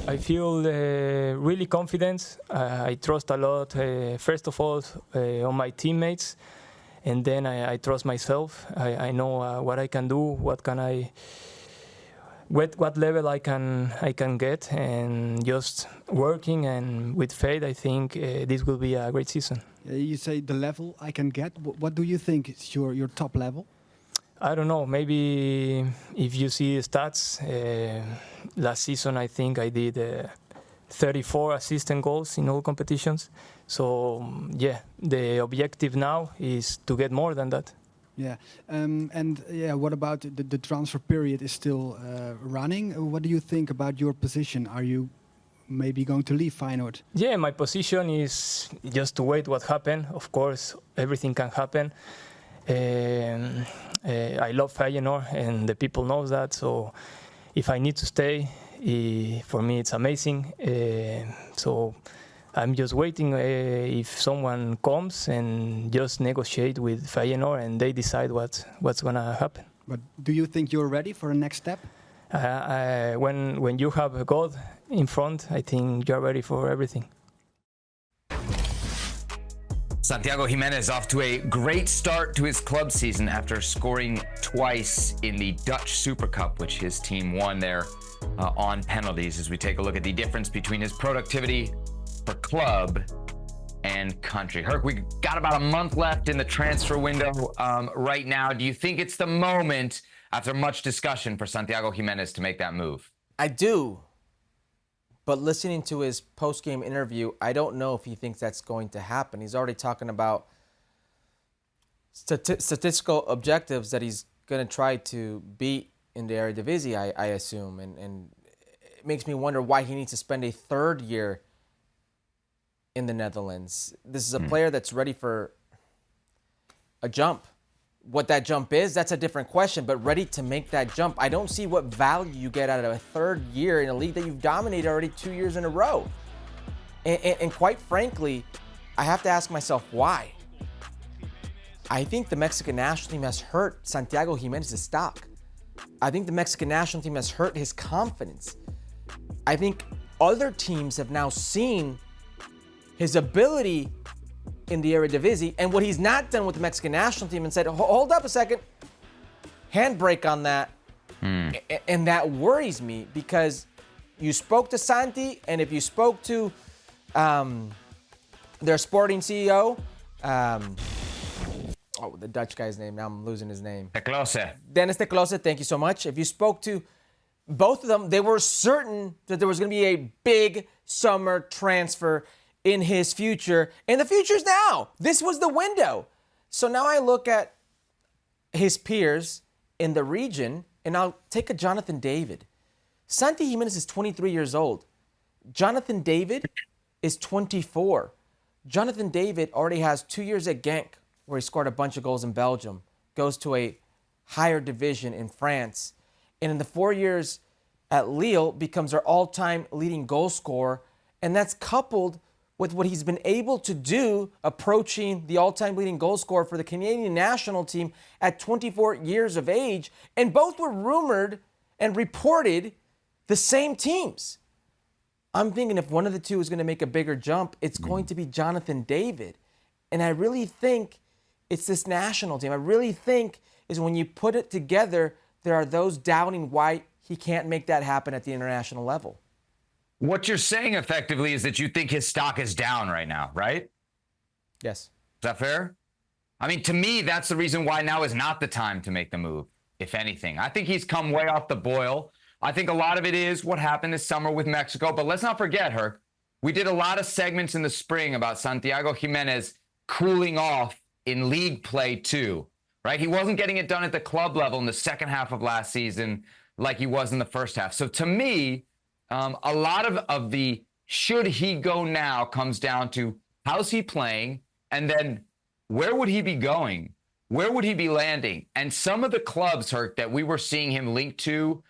I feel really confident. I trust a lot, first of all, on my teammates, and then I trust myself. I know what I can do, what level I can get, and just working and with faith, I think this will be a great season. You say the level I can get. What do you think is your top level? I don't know. Maybe if you see the stats, last season I think I did 34 assists and goals in all competitions. So yeah, the objective now is to get more than that. Yeah, what about the transfer period is still running? What do you think about your position? Are you maybe going to leave Feyenoord? Yeah, my position is just to wait what happens. Of course, everything can happen. I love Feyenoord, and the people know that. So if I need to stay, for me it's amazing. So I'm just waiting if someone comes and just negotiate with Feyenoord and they decide what's gonna happen. But do you think you're ready for a next step? When you have God in front, I think you're ready for everything. Santiago Giménez off to a great start to his club season after scoring twice in the Dutch Super Cup, which his team won there on penalties, as we take a look at the difference between his productivity for club and country. Herc, we got about a month left in the transfer window right now. Do you think it's the moment, after much discussion, for Santiago Giménez to make that move? I do. But listening to his post-game interview, I don't know if he thinks that's going to happen. He's already talking about statistical objectives that he's going to try to beat in the Eredivisie, I assume. And it makes me wonder why he needs to spend a third year in the Netherlands. This is a player that's ready for a jump. What that jump is, that's a different question, but ready to make that jump. I don't see what value you get out of a third year in a league that you've dominated already 2 years in a row. And quite frankly, I have to ask myself why. I think the Mexican national team has hurt Santiago Giménez's stock. I think the Mexican national team has hurt his confidence. I think other teams have now seen his ability in the Eredivisie and what he's not done with the Mexican national team and said, hold up a second, handbrake on that. And that worries me because you spoke to Santi, and if you spoke to their sporting CEO, the Dutch guy's name, now I'm losing his name. De Kloese. Dennis De Kloese, thank you so much. If you spoke to both of them, they were certain that there was going to be a big summer transfer in his future, and the future's now. This was the window. So now I look at his peers in the region, and I'll take a Jonathan David. Santi Giménez is 23 years old. Jonathan David is 24. Jonathan David already has 2 years at Genk, where he scored a bunch of goals in Belgium, goes to a higher division in France, and in the 4 years at Lille becomes our all-time leading goal scorer, and that's coupled with what he's been able to do approaching the all-time leading goal scorer for the Canadian national team at 24 years of age. And both were rumored and reported the same teams. I'm thinking if one of the two is going to make a bigger jump, it's going to be Jonathan David. And I really think it's this national team. I really think is when you put it together, there are those doubting why he can't make that happen at the international level. What you're saying effectively is that you think his stock is down right now, right? Yes. Is that fair? I mean, to me, that's the reason why now is not the time to make the move, if anything. I think he's come way off the boil. I think a lot of it is what happened this summer with Mexico. But let's not forget, Herc, we did a lot of segments in the spring about Santiago Giménez cooling off in league play too, right? He wasn't getting it done at the club level in the second half of last season like he was in the first half. So to me, a lot of the should he go now comes down to how's he playing, and then where would he be going? Where would he be landing? And some of the clubs, Herc, that we were seeing him linked to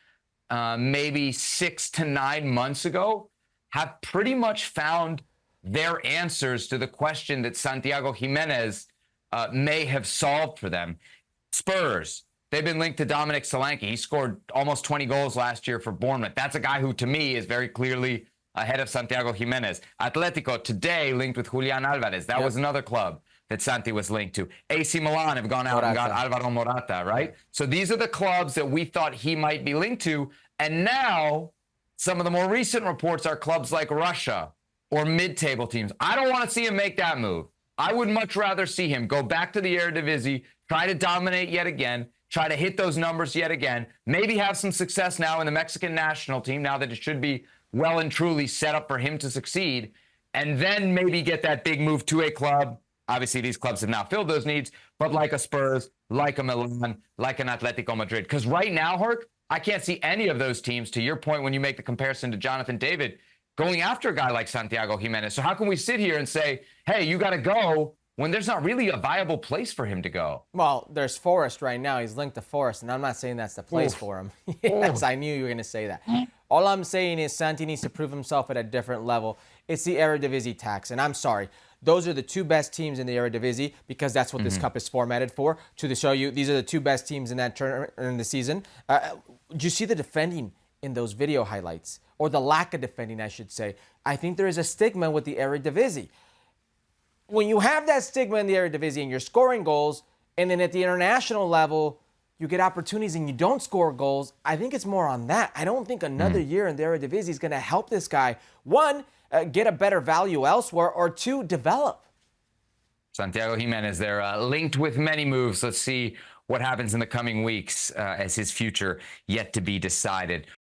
maybe 6 to 9 months ago have pretty much found their answers to the question that Santiago Giménez may have solved for them. Spurs, they've been linked to Dominic Solanke. He scored almost 20 goals last year for Bournemouth. That's a guy who, to me, is very clearly ahead of Santiago Giménez. Atletico today linked with Julian Alvarez. That was another club that Santi was linked to. AC Milan have gone out and got Alvaro Morata, right? So these are the clubs that we thought he might be linked to. And now some of the more recent reports are clubs like Russia or mid-table teams. I don't want to see him make that move. I would much rather see him go back to the Eredivisie, try to dominate yet again, try to hit those numbers yet again, maybe have some success now in the Mexican national team, now that it should be well and truly set up for him to succeed, and then maybe get that big move to a club. Obviously, these clubs have now filled those needs, but like a Spurs, like a Milan, like an Atletico Madrid. Because right now, Herc, I can't see any of those teams, to your point when you make the comparison to Jonathan David, going after a guy like Santiago Giménez. So how can we sit here and say, hey, you got to go, when there's not really a viable place for him to go? Well, there's Forest right now. He's linked to Forest, and I'm not saying that's the place for him. Yes, I knew you were going to say that. All I'm saying is Santi needs to prove himself at a different level. It's the Eredivisie tax, and I'm sorry. Those are the two best teams in the Eredivisie because that's what this cup is formatted for, to show you these are the two best teams in that tournament in the season. Do you see the defending in those video highlights? Or the lack of defending, I should say. I think there is a stigma with the Eredivisie. When you have that stigma in the Eredivisie and you're scoring goals, and then at the international level, you get opportunities and you don't score goals, I think it's more on that. I don't think another year in the Eredivisie is going to help this guy, one, get a better value elsewhere, or two, develop. Santiago Giménez, they're linked with many moves. Let's see what happens in the coming weeks as his future yet to be decided.